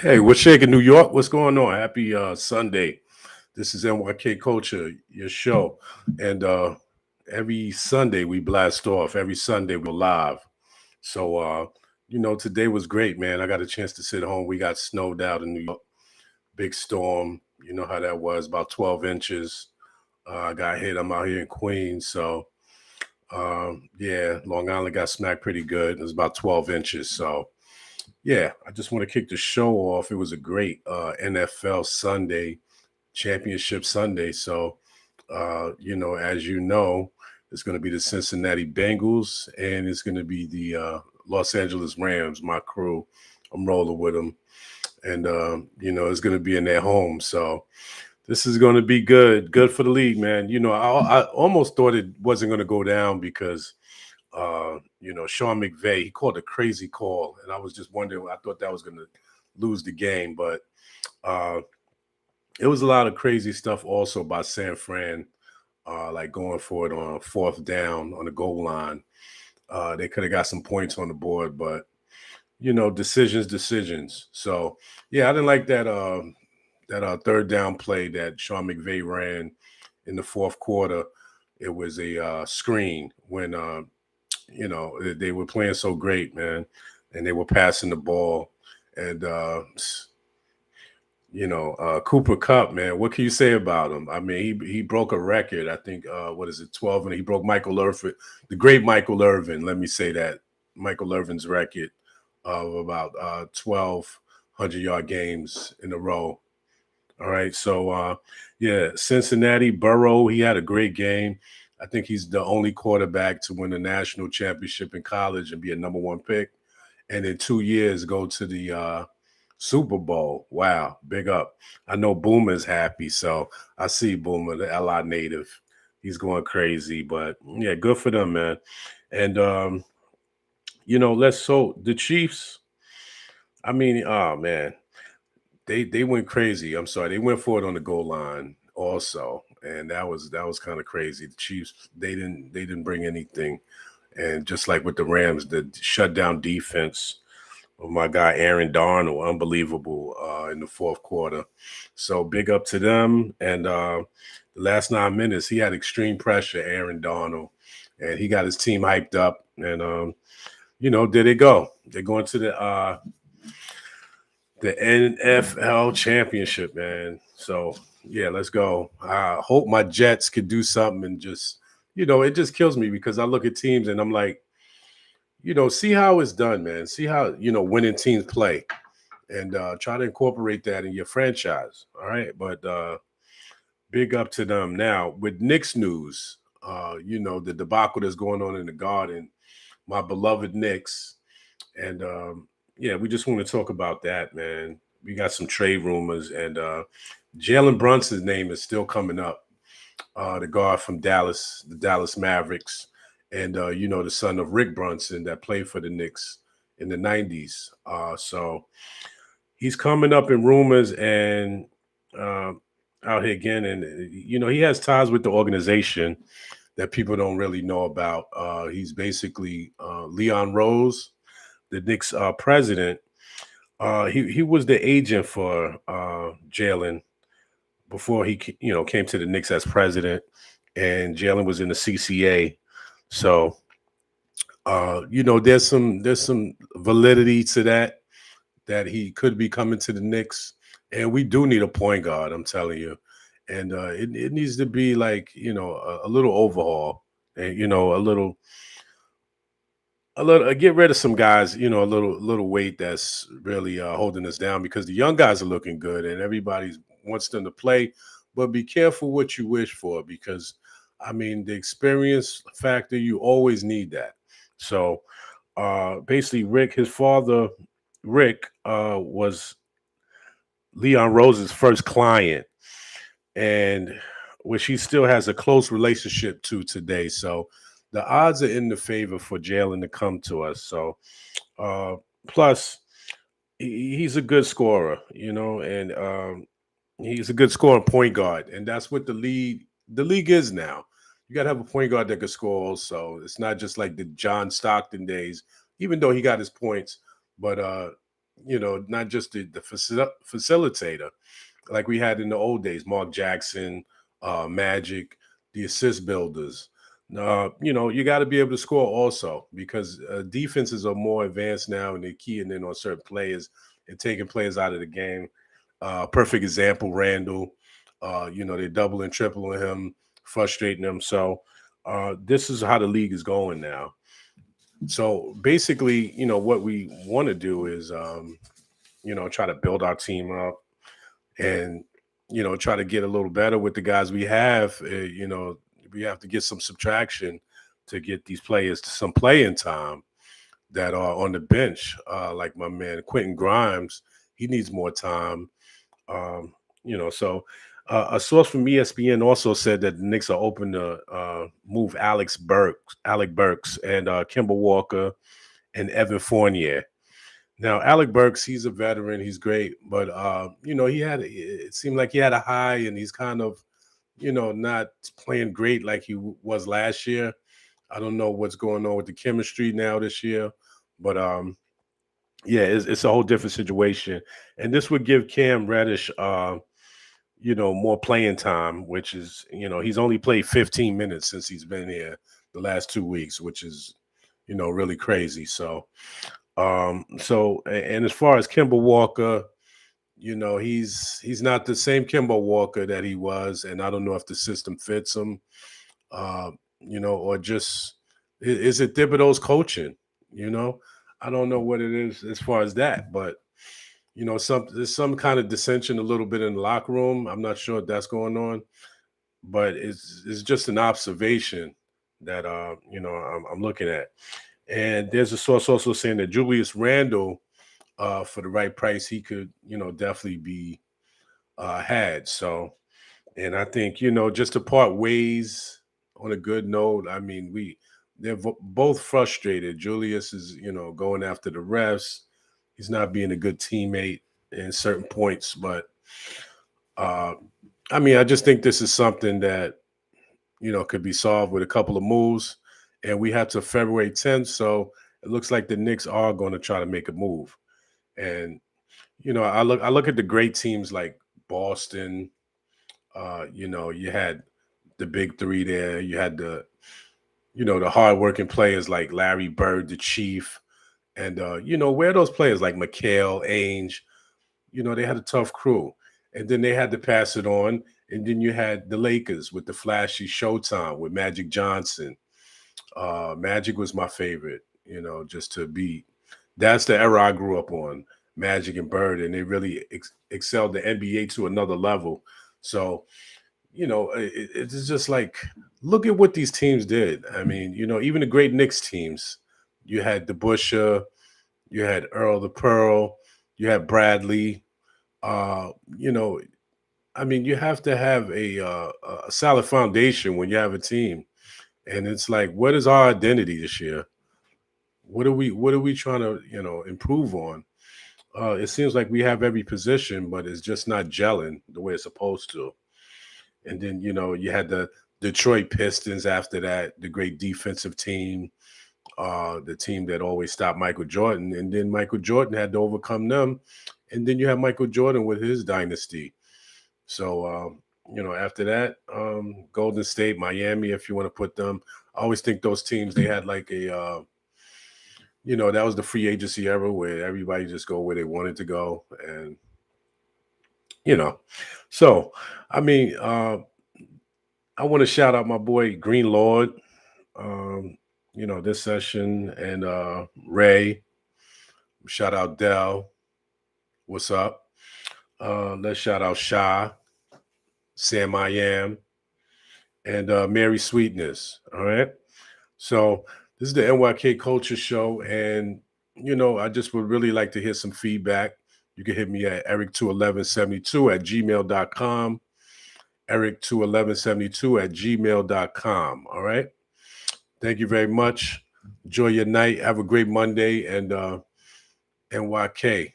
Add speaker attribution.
Speaker 1: Hey, what's shaking New York? What's going on? Happy Sunday. This is N.Y.K Culture, your show. And every Sunday we blast off. Every Sunday we go live. So today was great, man. I got a chance to sit home. We got snowed out in New York. Big storm. You know how that was, about 12 inches. I got hit. I'm out here in Queens. So yeah, Long Island got smacked pretty good. It was about 12 inches. So yeah, I just want to kick the show off. It was a great NFL Sunday, championship Sunday. So, as you know, it's going to be the Cincinnati Bengals and it's going to be the Los Angeles Rams, my crew. I'm rolling with them. And, it's going to be in their home. So this is going to be good. Good for the league, man. I almost thought it wasn't going to go down because Sean McVay, he called a crazy call, and I was just wondering. I thought that was going to lose the game, but uh, it was a lot of crazy stuff also by San Fran, like going for it on fourth down on the goal line. They could have got some points on the board, but decisions. So yeah, I didn't like that third down play that Sean McVay ran in the fourth quarter. It was a screen when they were playing so great, man, and they were passing the ball. And Cooper Cup, man, what can you say about him? I mean, he broke a record. I think what is it, 12, and he broke Michael Irvin, the great Michael Irvin. Let me say that Michael Irvin's record of about 1,200-yard games in a row. All right. So, yeah, Cincinnati, Burrow, he had a great game. I think he's the only quarterback to win a national championship in college and be a number one pick. And in 2 years, go to the Super Bowl. Wow. Big up. I know Boomer's happy. So I see Boomer, the LI native. He's going crazy. But yeah, good for them, man. And, so the Chiefs, I mean, oh, man. They went crazy. I'm sorry, they went for it on the goal line also, and that was kind of crazy. The Chiefs they didn't bring anything, and just like with the Rams, the shutdown defense of my guy Aaron Darnold, unbelievable in the fourth quarter. So big up to them. And the last 9 minutes, he had extreme pressure, Aaron Darnold, and he got his team hyped up. And there they go. They're going to the NFL championship, man. So yeah, let's go. I hope my Jets could do something and just, it just kills me because I look at teams and I'm like, see how it's done, man. See how, winning teams play and try to incorporate that in your franchise. All right. But big up to them. Now with Knicks news, the debacle that's going on in the garden, my beloved Knicks. And yeah, we just want to talk about that, man. We got some trade rumors, and Jalen Brunson's name is still coming up. The guard from Dallas, the Dallas Mavericks, and the son of Rick Brunson that played for the Knicks in the '90s. So he's coming up in rumors and uh, out here again, and he has ties with the organization that people don't really know about. He's basically Leon Rose, the Knicks president. He was the agent for Jalen before he came to the Knicks as president, and Jalen was in the CCA. So there's some validity to that he could be coming to the Knicks, and we do need a point guard. I'm telling you, and it needs to be like a little overhaul, and a little get rid of some guys, a little weight that's really holding us down because the young guys are looking good and everybody wants them to play, but be careful what you wish for because I mean the experience factor you always need that. So basically, his father, Rick, was Leon Rose's first client, and which he still has a close relationship to today. So the odds are in the favor for Jalen to come to us. So uh, plus he's a good scorer, and he's a good scoring point guard, and that's what the league is now. You got to have a point guard that can score. Also, it's not just like the John Stockton days, even though he got his points, but not just the facilitator like we had in the old days, Mark Jackson, Magic, the assist builders. You got to be able to score also because defenses are more advanced now and they're keying in on certain players and taking players out of the game. Perfect example, Randall. They're doubling, tripling him, frustrating him. So this is how the league is going now. So basically, what we want to do is, try to build our team up and try to get a little better with the guys we have. We have to get some subtraction to get these players to some playing time that are on the bench. Like my man Quentin Grimes, he needs more time. So a source from ESPN also said that the Knicks are open to move Alec Burks, and Kemba Walker and Evan Fournier. Now, Alec Burks, he's a veteran. He's great, but it seemed like he had a high, and he's kind of, not playing great like he was last year. I don't know what's going on with the chemistry now this year, but yeah, it's a whole different situation, and this would give Cam Reddish, more playing time, which is, he's only played 15 minutes since he's been here the last 2 weeks, which is, really crazy. And as far as Kimber Walker, he's not the same Kimber Walker that he was, and I don't know if the system fits him, or just is it Thibodeau's coaching? You know, I don't know what it is as far as that, but there's some kind of dissension a little bit in the locker room. I'm not sure if that's going on, but it's just an observation that I'm looking at. And there's a source also saying that Julius Randle, for the right price, he could, definitely be had. So, and I think, just to part ways on a good note, I mean, they're both frustrated. Julius is, going after the refs. He's not being a good teammate in certain points, but uh, I mean, I just think this is something that, could be solved with a couple of moves. And we have to February 10th. So it looks like the Knicks are going to try to make a move. And, I look at the great teams like Boston. You had the big three there. You had the hardworking players like Larry Bird, the Chief. And, where are those players like McHale, Ainge? They had a tough crew. And then they had to pass it on. And then you had the Lakers with the flashy Showtime with Magic Johnson. Magic was my favorite, just to be. That's the era I grew up on, Magic and Bird, and they really excelled the NBA to another level. So, it's just like, look at what these teams did. I mean, even the great Knicks teams, you had DeBusschere, you had Earl the Pearl, you had Bradley. Uh, you know, I mean, you have to have a solid foundation when you have a team. And it's like, what is our identity this year? What are we trying to, improve on? It seems like we have every position, but it's just not gelling the way it's supposed to. And then, you had the Detroit Pistons after that, the great defensive team, the team that always stopped Michael Jordan. And then Michael Jordan had to overcome them. And then you have Michael Jordan with his dynasty. So, after that, Golden State, Miami, if you want to put them, I always think those teams, they had like that was the free agency era where everybody just go where they wanted to go. And, you know, so, I mean, I want to shout out my boy Green Lord, this session, and Ray. Shout out Dell. What's up? Let's shout out Sha, Sam I Am, and Mary Sweetness. All right. So this is the NYK Culture Show, and I just would really like to hear some feedback. You can hit me at eric21172 at gmail.com. Eric21172 at gmail.com. All right. Thank you very much. Enjoy your night. Have a great Monday, and NYK.